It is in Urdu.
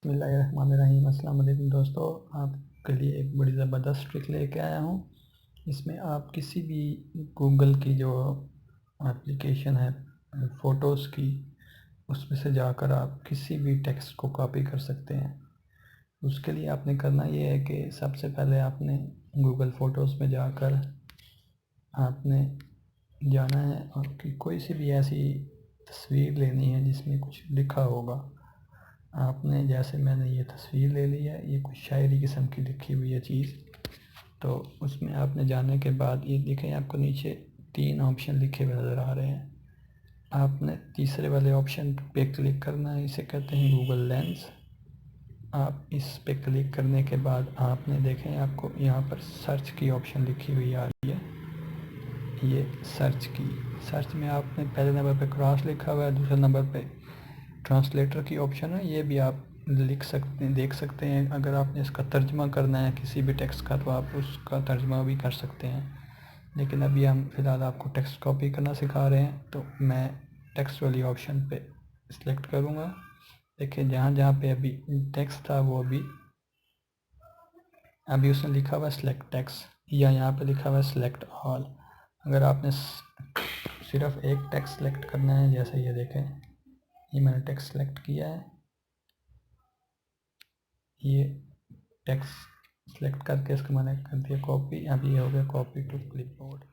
بسم اللہ الرحمن الرحیم۔ السلام علیکم دوستو، آپ کے لیے ایک بڑی زبردست ٹرک لے کے آیا ہوں۔ اس میں آپ کسی بھی گوگل کی جو اپلیکیشن ہے فوٹوز کی، اس میں سے جا کر آپ کسی بھی ٹیکسٹ کو کاپی کر سکتے ہیں۔ اس کے لیے آپ نے کرنا یہ ہے کہ سب سے پہلے آپ نے گوگل فوٹوز میں جا کر آپ نے جانا ہے اور کوئی سی بھی ایسی تصویر لینی ہے جس میں کچھ لکھا ہوگا۔ آپ نے جیسے میں نے یہ تصویر لے لی ہے، یہ کچھ شاعری قسم کی لکھی ہوئی ہے چیز، تو اس میں آپ نے جانے کے بعد یہ دیکھیں آپ کو نیچے 3 آپشن لکھے ہوئے نظر آ رہے ہیں۔ آپ نے تیسرے والے آپشن پہ کلک کرنا ہے، اسے کہتے ہیں گوگل لینس۔ آپ اس پہ کلک کرنے کے بعد آپ نے دیکھیں آپ کو یہاں پر سرچ کی آپشن لکھی ہوئی آ رہی ہے، یہ سرچ میں آپ نے پہلے نمبر پہ کراس لکھا ہوا ہے، دوسرے نمبر پہ ٹرانسلیٹر کی آپشن ہے، یہ بھی آپ لکھ سکتے ہیں، دیکھ سکتے ہیں۔ اگر آپ نے اس کا ترجمہ کرنا ہے کسی بھی ٹیکسٹ کا تو آپ اس کا ترجمہ بھی کر سکتے ہیں، لیکن ابھی ہم فی الحال آپ کو ٹیکسٹ کاپی کرنا سکھا رہے ہیں، تو میں ٹیکسٹ والی آپشن پہ سلیکٹ کروں گا۔ دیکھیں جہاں جہاں پہ ابھی ٹیکسٹ تھا وہ ابھی اس نے لکھا ہوا ہے سلیکٹ ٹیکسٹ، یا یہاں پہ لکھا ہوا ہے سلیکٹ آل۔ اگر آپ نے صرف ایک ٹیکسٹ سلیکٹ کرنا ہے، جیسے یہ دیکھیں یہ میں نے ٹیکسٹ سلیکٹ کیا ہے، یہ ٹیکسٹ سلیکٹ کر کے اس کو میں نے کر دیا کاپی، اب یہ ہو گیا کاپی ٹو کلپ بورڈ۔